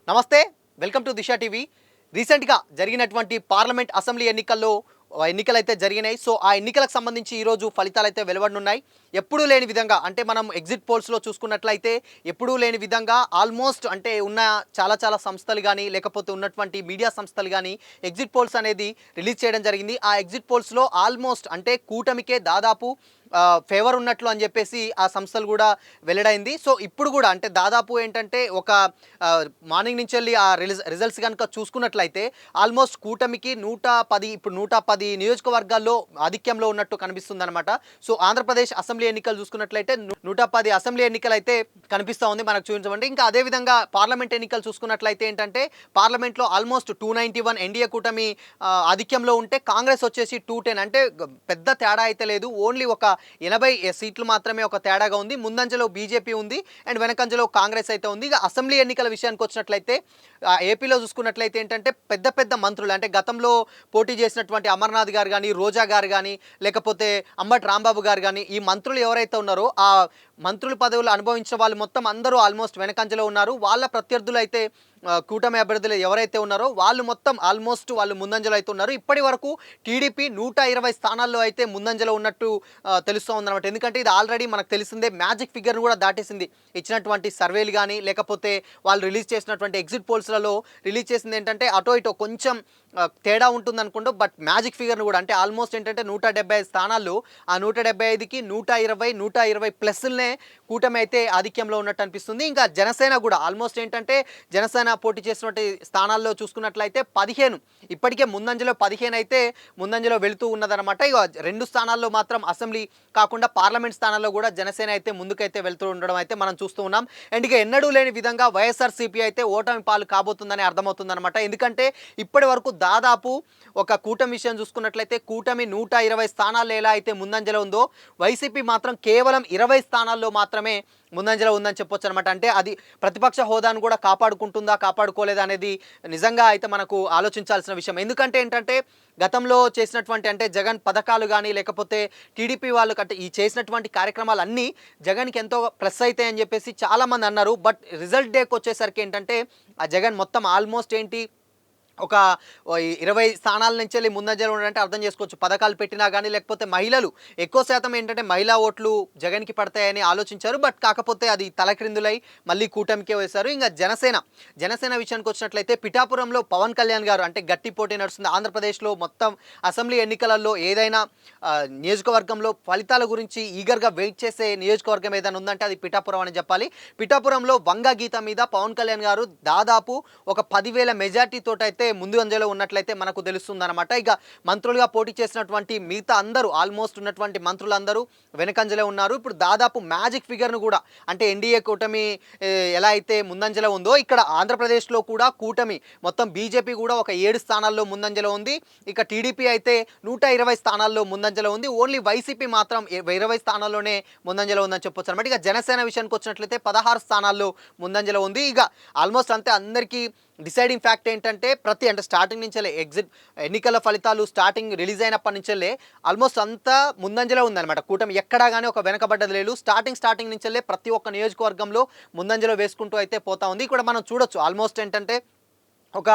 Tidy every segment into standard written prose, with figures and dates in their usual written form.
నమస్తే, welcome to Disha TV. రీసెంట్గా జరిగినటువంటి పార్లమెంట్ అసెంబ్లీ ఎన్నికలైతే జరిగినాయి. సో ఆ ఎన్నికలకు సంబంధించి ఈరోజు ఫలితాలు అయితే వెలువడనున్నాయి. ఎప్పుడూ లేని విధంగా అంటే మనం ఎగ్జిట్ పోల్స్లో చూసుకున్నట్లయితే ఎప్పుడూ లేని విధంగా ఆల్మోస్ట్ అంటే ఉన్న చాలా సంస్థలు కానీ లేకపోతే ఉన్నటువంటి మీడియా సంస్థలు కానీ ఎగ్జిట్ పోల్స్ అనేది రిలీజ్ చేయడం జరిగింది. ఆ ఎగ్జిట్ పోల్స్లో ఆల్మోస్ట్ అంటే కూటమికే దాదాపు ఫేవర్ ఉన్నట్లు అని చెప్పేసి ఆ సంస్థలు కూడా వెల్లడైంది. సో ఇప్పుడు కూడా అంటే దాదాపు ఏంటంటే ఒక మార్నింగ్ నుంచి వెళ్ళి ఆ రిజల్ట్స్ కనుక చూసుకున్నట్లయితే ఆల్మోస్ట్ కూటమికి 110 ఇప్పుడు 110 నియోజకవర్గాల్లో ఆధిక్యంలో ఉన్నట్టు కనిపిస్తుంది అనమాట. సో ఆంధ్రప్రదేశ్ అసెంబ్లీ ఎన్నికలు చూసుకున్నట్లయితే 110 అసెంబ్లీ ఎన్నికలు అయితే కనిపిస్తూ ఉంది మనకు చూపించమంటే. ఇంకా అదేవిధంగా పార్లమెంట్ ఎన్నికలు చూసుకున్నట్లయితే ఏంటంటే పార్లమెంట్లో ఆల్మోస్ట్ 291 ఎన్డీఏ కూటమి ఆధిక్యంలో ఉంటే కాంగ్రెస్ వచ్చేసి 210 అంటే పెద్ద తేడా అయితే లేదు. ఓన్లీ ఒక 80 సీట్లు మాత్రమే ఒక తేడాగా ఉంది. ముందంజలో బీజేపీ ఉంది అండ్ వెనకంజలో కాంగ్రెస్ అయితే ఉంది. ఇక అసెంబ్లీ ఎన్నికల విషయానికి వచ్చినట్లయితే ఏపీలో చూసుకున్నట్లయితే ఏంటంటే పెద్ద మంత్రులు అంటే గతంలో పోటీ చేసినటువంటి అమర్నాథ్ గారు కానీ, రోజా గారు కానీ, లేకపోతే అంబటి రాంబాబు గారు కానీ, ఈ మంత్రులు ఎవరైతే ఉన్నారో ఆ మంత్రుల పదవులు అనుభవించిన వాళ్ళు మొత్తం అందరూ ఆల్మోస్ట్ వెనకంజలో ఉన్నారు. వాళ్ళ ప్రత్యర్థులు అయితే కూటమి అభ్యర్థులు ఎవరైతే ఉన్నారో వాళ్ళు మొత్తం ఆల్మోస్ట్ వాళ్ళు ముందంజలో అయితే ఉన్నారు. ఇప్పటి వరకు టీడీపీ 120 స్థానాల్లో అయితే ముందంజలో ఉన్నట్టు తెలుస్తూ ఉందన్నమాట. ఎందుకంటే ఇది ఆల్రెడీ మనకు తెలిసిందే, మ్యాజిక్ ఫిగర్ను కూడా దాటేసింది. ఇచ్చినటువంటి సర్వేలు కానీ లేకపోతే వాళ్ళు రిలీజ్ చేసినటువంటి ఎగ్జిట్ పోల్స్లలో రిలీజ్ చేసింది ఏంటంటే అటో ఇటో కొంచెం తేడా ఉంటుంది అనుకుంటూ, బట్ మ్యాజిక్ ఫిగర్ను కూడా అంటే ఆల్మోస్ట్ ఏంటంటే 175 స్థానాల్లో ఆ 175కి 120 ప్లస్లనే కూటమి అయితే ఆధిక్యంలో ఉన్నట్టు అనిపిస్తుంది. ఇంకా జనసేన కూడా ఆల్మోస్ట్ ఏంటంటే జనసేన పోటీ చేసినటువంటి స్థానాల్లో చూసుకున్నట్లయితే 15 ఇప్పటికే ముందంజలో 15 అయితే ముందంజలో వెళుతూ ఉన్నదనమాట. ఇక 2 స్థానాల్లో మాత్రం అసెంబ్లీ కాకుండా పార్లమెంట్ స్థానాల్లో కూడా జనసేన అయితే ముందుకైతే వెళ్తూ ఉండడం అయితే మనం చూస్తూ ఉన్నాం. అండ్ ఇక ఎన్నడూ లేని విధంగా వైఎస్ఆర్సీపీ అయితే ఓటమి పాలు కాబోతుందని అర్థమవుతుందన్నమాట. ఎందుకంటే ఇప్పటి వరకు దాదాపు ఒక కూటమి విషయం చూసుకున్నట్లయితే కూటమి 120 స్థానాల్లో ఎలా అయితే ముందంజలో ఉందో వైసీపీ మాత్రం కేవలం 20 స్థానాల్లో మాత్రమే ముందంజలో ఉందని చెప్పొచ్చు అనమాట. అంటే అది ప్రతిపక్ష హోదాను కూడా కాపాడుకుంటుందా కాపాడుకోలేదా అనేది నిజంగా అయితే మనకు ఆలోచించాల్సిన విషయం. ఎందుకంటే ఏంటంటే గతంలో చేసినటువంటి అంటే జగన్ పథకాలు కానీ లేకపోతే టీడీపీ వాళ్ళు అంటే ఈ చేసినటువంటి కార్యక్రమాలు అన్నీ జగన్కి ఎంతో ప్లస్ అవుతాయి అని చెప్పేసి చాలామంది అన్నారు. బట్ రిజల్ట్ డేకి వచ్చేసరికి ఏంటంటే ఆ జగన్ మొత్తం ఆల్మోస్ట్ ఏంటి ఒక 20 స్థానాల నుంచి వెళ్ళి ముందంజలో ఉండాలంటే అర్థం చేసుకోవచ్చు. పథకాలు పెట్టినా కానీ లేకపోతే మహిళలు ఎక్కువ శాతం ఏంటంటే మహిళా ఓట్లు జగన్కి పడతాయని ఆలోచించారు. బట్ కాకపోతే అది తలక్రిందులై మళ్ళీ కూటమికే వేశారు. ఇంకా జనసేన విషయానికి వచ్చినట్లయితే పిఠాపురంలో పవన్ కళ్యాణ్ గారు అంటే గట్టి పోటీ నడుస్తుంది. ఆంధ్రప్రదేశ్లో మొత్తం అసెంబ్లీ ఎన్నికలలో ఏదైనా నియోజకవర్గంలో ఫలితాల గురించి ఈగర్గా వెయిట్ చేసే నియోజకవర్గం ఏదైనా ఉందంటే అది పిఠాపురం అని చెప్పాలి. పిఠాపురంలో వంగ గీత మీద పవన్ కళ్యాణ్ గారు దాదాపు ఒక 10,000 మెజార్టీతో అయితే ముందు అంజలో ఉన్నట్లయితే మనకు తెలుస్తుందన్నమాట. ఇక మంత్రులుగా పోటీ చేసినటువంటి మిగతా అందరూ ఆల్మోస్ట్ ఉన్నటువంటి మంత్రులందరూ వెనకంజలో ఉన్నారు. ఇప్పుడు దాదాపు మ్యాజిక్ ఫిగర్ను కూడా అంటే ఎన్డీఏ కూటమి ఎలా అయితే ముందంజలో ఉందో ఇక్కడ ఆంధ్రప్రదేశ్లో కూడా కూటమి మొత్తం బీజేపీ కూడా ఒక 7 స్థానాల్లో ముందంజలో ఉంది. ఇక టీడీపీ అయితే 120 స్థానాల్లో ముందంజలో ఉంది. ఓన్లీ వైసీపీ మాత్రం 20 స్థానాల్లోనే ముందంజలో ఉందని చెప్పొచ్చు అనమాట. ఇక జనసేన విషయానికి వచ్చినట్లయితే 16 స్థానాల్లో ముందంజలో ఉంది. ఇక ఆల్మోస్ట్ అంతే అందరికీ డిసైడింగ్ ఫ్యాక్ట్ ఏంటంటే అంటే స్టార్టింగ్ నుంచే ఎగ్జిట్ ఎన్నికల ఫలితాలు స్టార్టింగ్ రిలీజ్ అయినప్పటి నుంచే ఆల్మోస్ట్ అంతా ముందంజలో ఉందన్నమాట. కూటమి ఎక్కడా కానీ ఒక వెనకబడ్డది లేదు. స్టార్టింగ్ నుంచే ప్రతి ఒక్క నియోజకవర్గంలో ముందంజలో వేసుకుంటూ అయితే పోతా ఉంది. ఇక్కడ మనం చూడొచ్చు ఆల్మోస్ట్ ఏంటంటే ఒక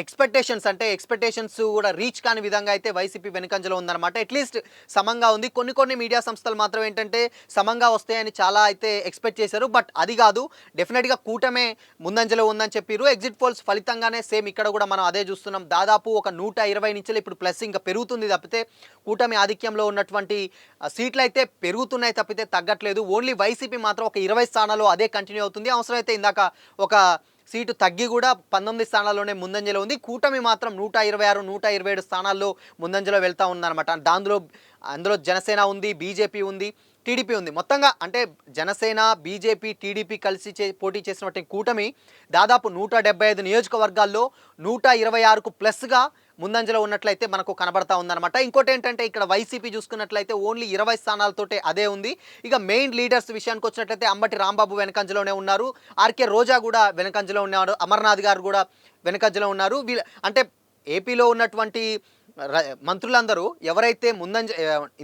ఎక్స్పెక్టేషన్స్ కూడా రీచ్ కాని విధంగా అయితే వైసీపీ వెనుకంజలో ఉందన్నమాట. అట్లీస్ట్ సమంగా ఉంది. కొన్ని మీడియా సంస్థలు మాత్రం ఏంటంటే సమంగా వస్తాయని చాలా అయితే ఎక్స్పెక్ట్ చేశారు. బట్ అది కాదు, డెఫినెట్గా కూటమే ముందంజలో ఉందని చెప్పారు. ఎగ్జిట్ పోల్స్ ఫలితంగానే సేమ్ ఇక్కడ కూడా మనం అదే చూస్తున్నాం. దాదాపు ఒక 120 నుంచి ఇప్పుడు ప్లస్ ఇంకా పెరుగుతుంది తప్పితే కూటమి ఆధిక్యంలో ఉన్నటువంటి సీట్లు అయితే పెరుగుతున్నాయి తప్పితే తగ్గట్లేదు. ఓన్లీ వైసీపీ మాత్రం ఒక 20 స్థానాల్లో అదే కంటిన్యూ అవుతుంది. అవసరమైతే ఇందాక ఒక సీటు తగ్గి కూడా 19 స్థానాల్లోనే ముందంజలో ఉంది. కూటమి మాత్రం 126, 127 స్థానాల్లో ముందంజలో వెళ్తూ ఉందన్నమాట. అందులో జనసేన ఉంది, బీజేపీ ఉంది, టీడీపీ ఉంది. మొత్తంగా అంటే జనసేన, బీజేపీ, టీడీపీ కలిసి పోటీ చేసినటువంటి కూటమి దాదాపు 175 నియోజకవర్గాల్లో 126కు ప్లస్గా ముందంజలో ఉన్నట్లయితే మనకు కనబడతా ఉందన్నమాట. ఇంకోటి ఏంటంటే ఇక్కడ వైసీపీ చూసుకున్నట్లయితే ఓన్లీ 20 స్థానాలతోటే అదే ఉంది. ఇక మెయిన్ లీడర్స్ విషయానికి వచ్చినట్లయితే అంబటి రాంబాబు వెనకంజలోనే ఉన్నారు, ఆర్కే రోజా కూడా వెనకంజలో ఉన్నారు, అమర్నాథ్ గారు కూడా వెనకంజలో ఉన్నారు. అంటే ఏపీలో ఉన్నటువంటి మంత్రులందరూ ఎవరైతే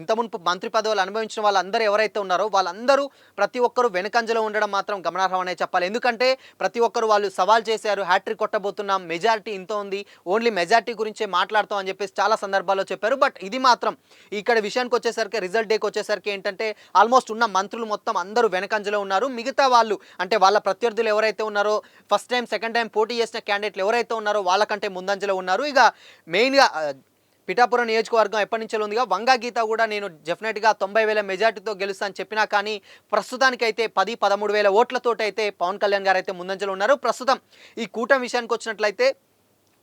ఇంత మునుపు మంత్రి పదవులు అనుభవించిన వాళ్ళందరూ ఎవరైతే ఉన్నారో వాళ్ళందరూ ప్రతి ఒక్కరు వెనుకంజలో ఉండడం మాత్రం గమనార్హం అనే చెప్పాలి. ఎందుకంటే ప్రతి ఒక్కరు వాళ్ళు సవాల్ చేశారు, హ్యాట్రిక్ కొట్టబోతున్నాం, మెజారిటీ ఇంత ఉంది, ఓన్లీ మెజారిటీ గురించే మాట్లాడతాం అని చెప్పేసి చాలా సందర్భాల్లో చెప్పారు. బట్ ఇది మాత్రం ఇక్కడ విషయానికి వచ్చేసరికి, రిజల్ట్ డేకి వచ్చేసరికి ఏంటంటే ఆల్మోస్ట్ ఉన్న మంత్రులు మొత్తం అందరూ వెనకంజలో ఉన్నారు. మిగతా వాళ్ళు అంటే వాళ్ళ ప్రత్యర్థులు ఎవరైతే ఉన్నారో, ఫస్ట్ టైం సెకండ్ టైం పోటీ చేసిన క్యాండిడేట్లు ఎవరైతే ఉన్నారో వాళ్ళకంటే ముందంజలో ఉన్నారు. ఇక మెయిన్గా పిఠాపురం నియోజకవర్గం ఎప్పటి నుంచో ఉందిగా, వంగా గీత కూడా నేను డెఫినెట్గా 90,000 మెజార్టీతో గెలుస్తా అని చెప్పినా కానీ ప్రస్తుతానికైతే 13,000 ఓట్లతోటి అయితే పవన్ కళ్యాణ్ గారు అయితే ముందంజలో ఉన్నారు. ప్రస్తుతం ఈ కూటమి విషయానికి వచ్చినట్లయితే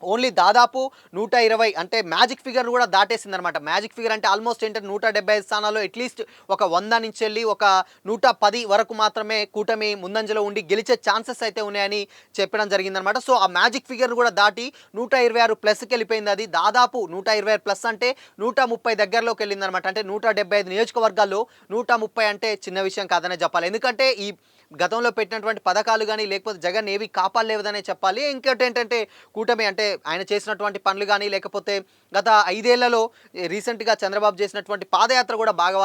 ఓన్లీ దాదాపు 120 అంటే మ్యాజిక్ ఫిగర్ కూడా దాటేసింది అనమాట. మ్యాజిక్ ఫిగర్ అంటే ఆల్మోస్ట్ ఏంటంటే 175 స్థానాల్లో అట్లీస్ట్ ఒక 100 నుంచి వెళ్ళి ఒక 110 వరకు మాత్రమే కూటమి ముందంజలో ఉండి గెలిచే ఛాన్సెస్ అయితే ఉన్నాయని చెప్పడం జరిగిందనమాట. సో ఆ మ్యాజిక్ ఫిగర్ కూడా దాటి 126 ప్లస్కి వెళ్ళిపోయింది. అది దాదాపు 126 ప్లస్ అంటే 130 దగ్గరలోకి వెళ్ళిందనమాట. అంటే 175 నియోజకవర్గాల్లో 130 అంటే చిన్న విషయం కాదనే చెప్పాలి. ఎందుకంటే ఈ గతంలో పెట్టినటువంటి పథకాలు కానీ లేకపోతే జగన్ ఏవి కాపాడలేవదనే చెప్పాలి. ఇంకోటి ఏంటంటే కూటమి అంటే ఆయన చేసినటువంటి పనులు కానీ లేకపోతే గత 5 ఏళ్లలో రీసెంట్గా చంద్రబాబు చేసినటువంటి పాదయాత్ర కూడా బాగా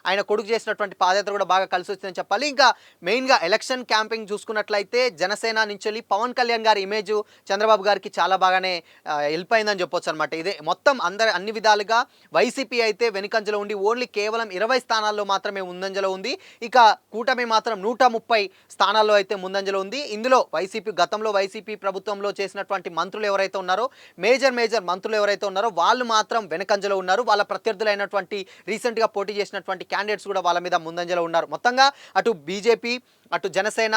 ఆయన కొడుకు చేసినటువంటి పాదయాత్ర కూడా బాగా కలిసి వచ్చిందని చెప్పాలి. ఇంకా మెయిన్గా ఎలక్షన్ క్యాంపింగ్ చూసుకున్నట్లయితే జనసేన నుంచి పవన్ కళ్యాణ్ గారి ఇమేజ్ చంద్రబాబు గారికి చాలా బాగానే హెల్ప్ అయిందని చెప్పొచ్చు అనమాట. ఇదే మొత్తం అన్ని విధాలుగా వైసీపీ అయితే వెనుకంజలో ఉండి ఓన్లీ కేవలం 20 స్థానాల్లో మాత్రమే ముందంజలో ఉంది. ఇక కూటమి మాత్రం 130 స్థానాల్లో అయితే ముందంజలో ఉంది. ఇందులో గతంలో వైసీపీ ప్రభుత్వంలో చేసినటువంటి మంత్రులు ఎవరైతే ఉన్నారో, మేజర్ మంత్రులు ఎవరైతే ఉన్నారో వాళ్ళు మాత్రం వెనకంజలో ఉన్నారు. వాళ్ళ ప్రత్యర్థులైనటువంటి రీసెంట్గా పోటీ చేసినటువంటి క్యాండిడేట్స్ కూడా వాళ్ళ మీద ముందంజలో ఉన్నారు. మొత్తంగా అటు బీజేపీ, అటు జనసేన,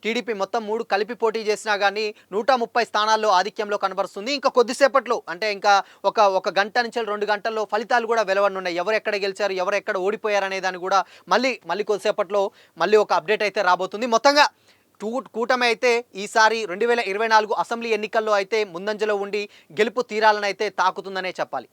టీడీపీ మొత్తం 3 కలిపి పోటీ చేసినా కానీ 130 స్థానాల్లో ఆధిక్యంలో కనబరుస్తుంది. ఇంకా కొద్దిసేపట్లో అంటే ఇంకా ఒక గంట నుంచి 2 గంటల్లో ఫలితాలు కూడా వెలువడనున్నాయి. ఎవరు ఎక్కడ గెలిచారు, ఎవరు ఎక్కడ ఓడిపోయారు అనే దాన్ని కూడా మళ్ళీ కొద్దిసేపట్లో మళ్ళీ ఒక అప్డేట్ అయితే రాబోతుంది. మొత్తంగా కూటమి అయితే ఈసారి 2024 అసెంబ్లీ ఎన్నికల్లో అయితే ముందంజలో ఉండి గెలుపు తీరాలని అయితే తాకుతుందనే చెప్పాలి.